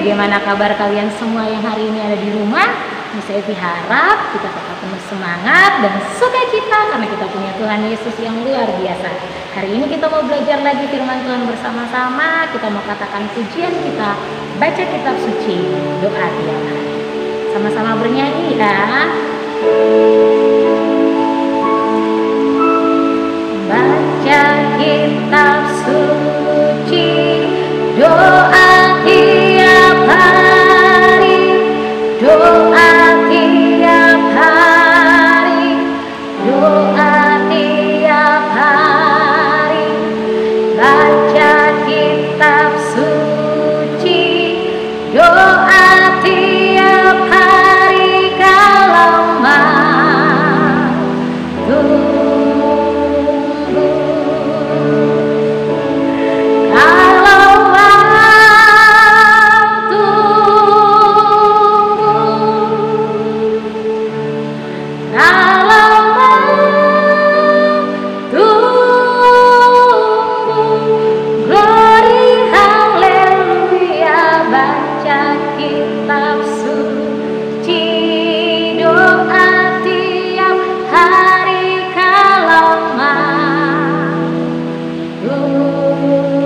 bagaimana kabar kalian semua yang hari ini ada di rumah? Miss Evi harap kita tetap penuh semangat dan sukacita karena kita punya Tuhan Yesus yang luar biasa. Hari ini kita mau belajar lagi firman Tuhan bersama-sama. Kita mau katakan pujian kita, baca kitab suci, doa tiap hari. Sama-sama bernyanyi ya. Baca kitab suci, doa tiap hari, doa tiap hari, doa tiap hari. Baca kitab suci, doa tiap hari kalau mau tunggu. Kalau mau tunggu, kalau mau tunggu, glory haleluya, baca kitab suci, doa tiap hari kalau mau tunggu.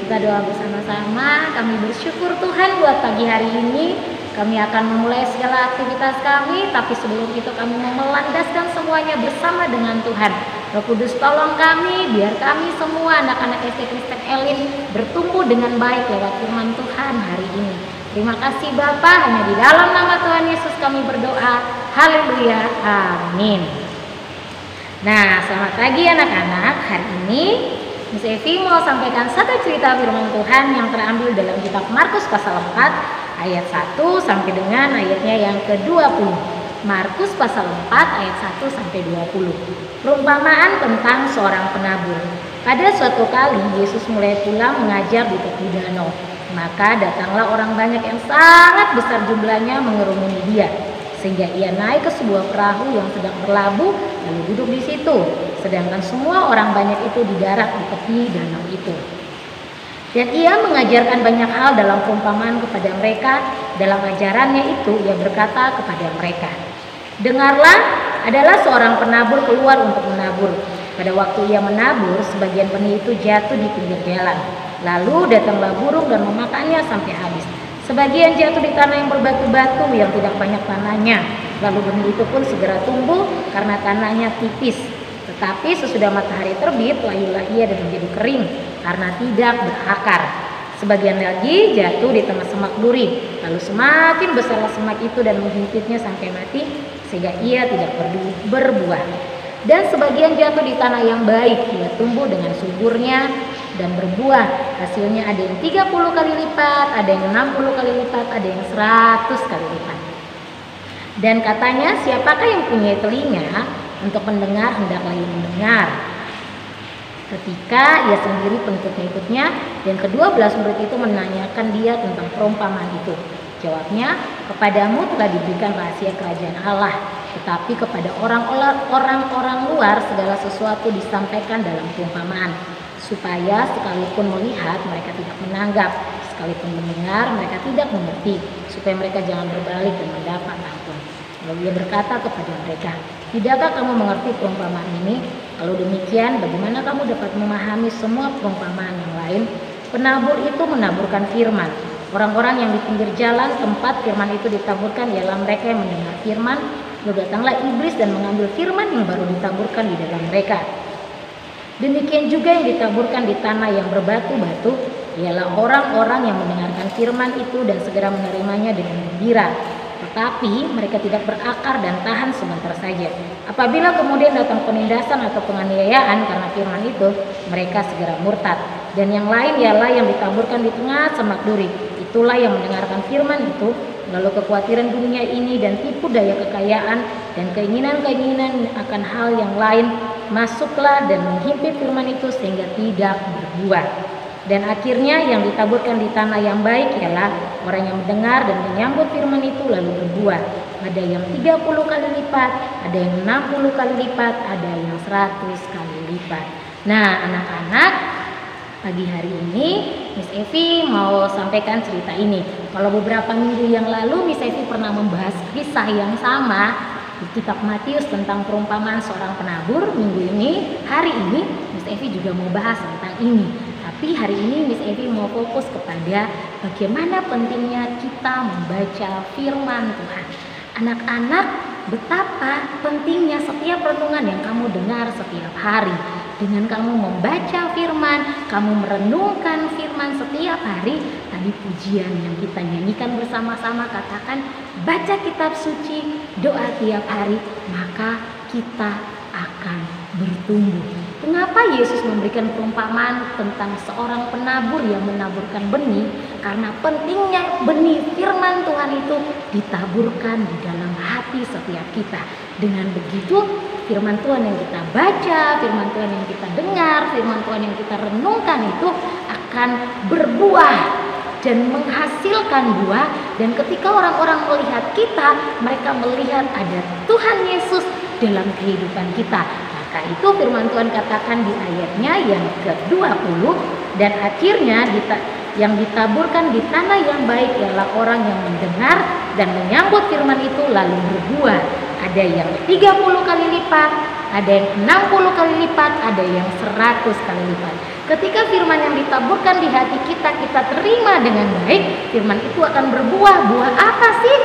Kita doa bersama-sama. Kami bersyukur Tuhan buat pagi hari ini. Kami akan memulai segala aktivitas kami, tapi sebelum itu kami mau melandaskan semuanya bersama dengan Tuhan. Roh Kudus tolong kami, biar kami semua anak-anak SD Kristen Elin bertumbuh dengan baik lewat firman Tuhan hari ini. Terima kasih Bapa, hanya di dalam nama Tuhan Yesus kami berdoa. Haleluya, amin. Nah, selamat pagi anak-anak. Hari ini Miss Evi mau sampaikan satu cerita firman Tuhan yang terambil dalam kitab Markus pasal 4 ayat 1 sampai dengan ayatnya yang ke-20. Markus pasal 4 ayat 1 sampai 20. Perumpamaan tentang seorang penabur. Pada suatu kali Yesus mulai pulang mengajar di tepi danau. Maka datanglah orang banyak yang sangat besar jumlahnya mengerumuni dia, sehingga ia naik ke sebuah perahu yang sedang berlabuh lalu duduk di situ, sedangkan semua orang banyak itu di darat di tepi danau itu. Dan ia mengajarkan banyak hal dalam perumpamaan kepada mereka. Dalam ajarannya itu ia berkata kepada mereka, dengarlah, adalah seorang penabur keluar untuk menabur. Pada waktu ia menabur, sebagian benih itu jatuh di pinggir jalan. Lalu datanglah burung dan memakannya sampai habis. Sebagian jatuh di tanah yang berbatu-batu yang tidak banyak tanahnya. Lalu benih itu pun segera tumbuh karena tanahnya tipis. Tetapi sesudah matahari terbit, layulah ia dan menjadi kering karena tidak berakar. Sebagian lagi jatuh di tengah semak duri. Lalu semakin besarlah semak itu dan menghimpitnya sampai mati, sehingga ia tidak berbuah. Dan sebagian jatuh di tanah yang baik, ia tumbuh dengan suburnya dan berbuah. Hasilnya ada yang 30 kali lipat, ada yang 60 kali lipat, ada yang 100 kali lipat. Dan katanya, siapakah yang punya telinga untuk mendengar, hendaklah ia mendengar. Ketika ia sendiri pengikut-pengikutnya dan ke-12 murid itu menanyakan dia tentang perumpamaan itu, jawabnya, kepadamu telah diberikan rahasia kerajaan Allah, tetapi kepada orang-orang luar segala sesuatu disampaikan dalam perumpamaan, supaya sekalipun melihat mereka tidak menanggap, sekalipun mendengar mereka tidak mengerti, supaya mereka jangan berbalik dan mendapat ampun. Lalu ia berkata kepada mereka, tidakkah kamu mengerti perumpamaan ini? Kalau demikian, bagaimana kamu dapat memahami semua perumpamaan yang lain? Penabur itu menaburkan firman. Orang-orang yang di pinggir jalan tempat firman itu ditaburkan ialah mereka yang mendengar firman. Lalu datanglah iblis dan mengambil firman yang baru ditaburkan di dalam mereka. Demikian juga yang ditaburkan di tanah yang berbatu-batu ialah orang-orang yang mendengarkan firman itu dan segera menerimanya dengan gembira. Tetapi mereka tidak berakar dan tahan sebentar saja. Apabila kemudian datang penindasan atau penganiayaan karena firman itu, mereka segera murtad. Dan yang lain ialah yang ditaburkan di tengah semak duri. Itulah yang mendengarkan firman itu, lalu kekhawatiran dunia ini dan tipu daya kekayaan dan keinginan-keinginan akan hal yang lain masuklah dan menghimpit firman itu sehingga tidak berbuah. Dan akhirnya yang ditaburkan di tanah yang baik ialah orang yang mendengar dan menyambut firman itu lalu berbuah. Ada yang 30 kali lipat, ada yang 60 kali lipat, ada yang 100 kali lipat. Nah anak-anak, Pagi hari ini Miss Evi mau sampaikan cerita ini. Kalau beberapa minggu yang lalu Miss Evi pernah membahas kisah yang sama di kitab Matius tentang perumpamaan seorang penabur. Hari ini Miss Evi juga mau bahas tentang ini. Tapi hari ini Miss Evi mau fokus kepada bagaimana pentingnya kita membaca firman Tuhan. Anak-anak, betapa pentingnya setiap renungan yang kamu dengar setiap hari. Dengan kamu membaca firman, kamu merenungkan firman setiap hari. Tadi pujian yang kita nyanyikan bersama-sama katakan, baca kitab suci, doa tiap hari, maka kita akan bertumbuh. Kenapa Yesus memberikan perumpamaan tentang seorang penabur yang menaburkan benih? Karena pentingnya benih firman Tuhan itu ditaburkan di dalam hati setiap kita. Dengan begitu, firman Tuhan yang kita baca, firman Tuhan yang kita dengar, firman Tuhan yang kita renungkan itu akan berbuah dan menghasilkan buah. Dan ketika orang-orang melihat kita, mereka melihat ada Tuhan Yesus dalam kehidupan kita. Maka itu firman Tuhan katakan di ayatnya yang ke-20, dan akhirnya yang ditaburkan di tanah yang baik ialah orang yang mendengar dan menyambut firman itu lalu berbuah. Ada yang 30 kali lipat, ada yang 60 kali lipat, ada yang 100 kali lipat. Ketika firman yang ditaburkan di hati kita, kita terima dengan baik, firman itu akan berbuah. Buah apa sih?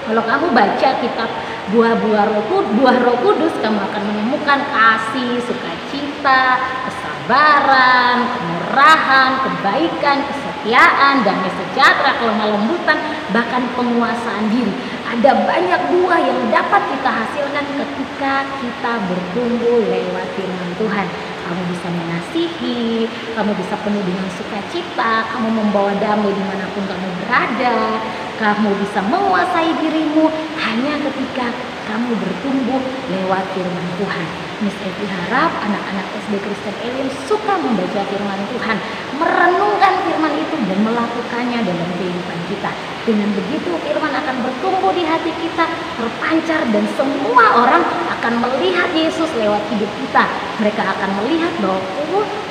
Kalau kamu baca kitab buah Roh Kudus, kamu akan menemukan kasih, sukacita, kesabaran, kemurahan, kebaikan, kesetiaan, damai sejahtera, kelemah lembutan, bahkan penguasaan diri. Ada banyak buah yang dapat kita hasilkan ketika kita bertumbuh lewat firman Tuhan. Kamu bisa mengasihi, kamu bisa penuh dengan sukacita, kamu membawa damai dimanapun kamu berada, kamu bisa menguasai dirimu hanya ketika kamu bertumbuh lewat firman Tuhan. Miss Evi harap anak-anak SD Kristen Elim suka membaca firman Tuhan, merenungkan firman itu dan melakukannya dalam kehidupan kita. Dengan begitu firman akan bertumbuh di hati kita, terpancar, dan semua orang akan melihat Yesus lewat hidup kita. Mereka akan melihat bahwa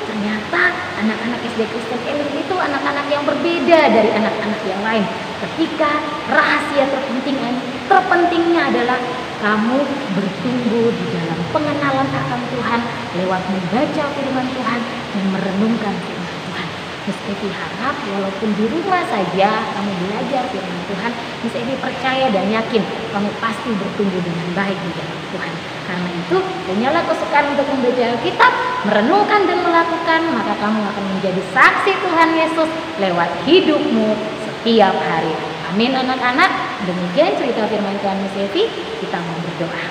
ternyata anak-anak SD Kristen Elim itu anak-anak yang berbeda dari anak-anak yang lain. Ketika rahasia terpentingnya adalah kamu bertumbuh di dalam pengenalan akan Tuhan lewat membaca firman Tuhan dan merenungkan firman Tuhan. Miss Evi harap walaupun di rumah saja kamu belajar firman Tuhan, Miss Evi percaya dan yakin kamu pasti bertumbuh dengan baik di dalam Tuhan. Karena itu, punyalah kesukaan untuk membaca Alkitab, merenungkan dan melakukan, maka kamu akan menjadi saksi Tuhan Yesus lewat hidupmu setiap hari. Amin anak-anak. Demikian cerita firman Tuhan Miss Evi. Kita mau berdoa.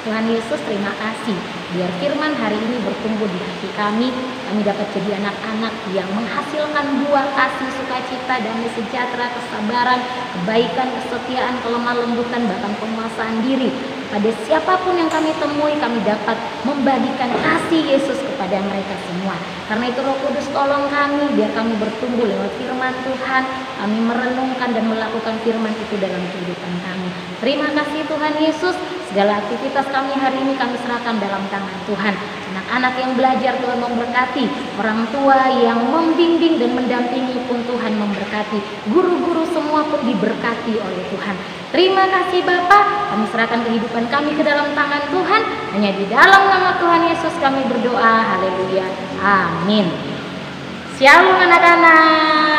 Tuhan Yesus, terima kasih biar firman hari ini bertumbuh di hati kami. Kami dapat jadi anak-anak yang menghasilkan buah kasih, sukacita, damai sejahtera, kesabaran, kebaikan, kesetiaan, kelemah lembutan, bahkan penguasaan diri. Pada siapapun yang kami temui, kami dapat membagikan kasih Yesus kepada mereka semua. Karena itu Roh Kudus tolong kami biar kami bertumbuh lewat firman Tuhan. Kami merenungkan dan melakukan firman itu dalam kehidupan kami. Terima kasih Tuhan Yesus. Segala aktivitas kami hari ini kami serahkan dalam tangan Tuhan. Anak-anak yang belajar Tuhan memberkati, orang tua yang membimbing dan mendampingi pun Tuhan memberkati, guru-guru semua pun diberkati oleh Tuhan. Terima kasih Bapa, kami serahkan kehidupan kami ke dalam tangan Tuhan. Hanya di dalam nama Tuhan Yesus kami berdoa. Haleluya. Amin. Shalom anak-anak.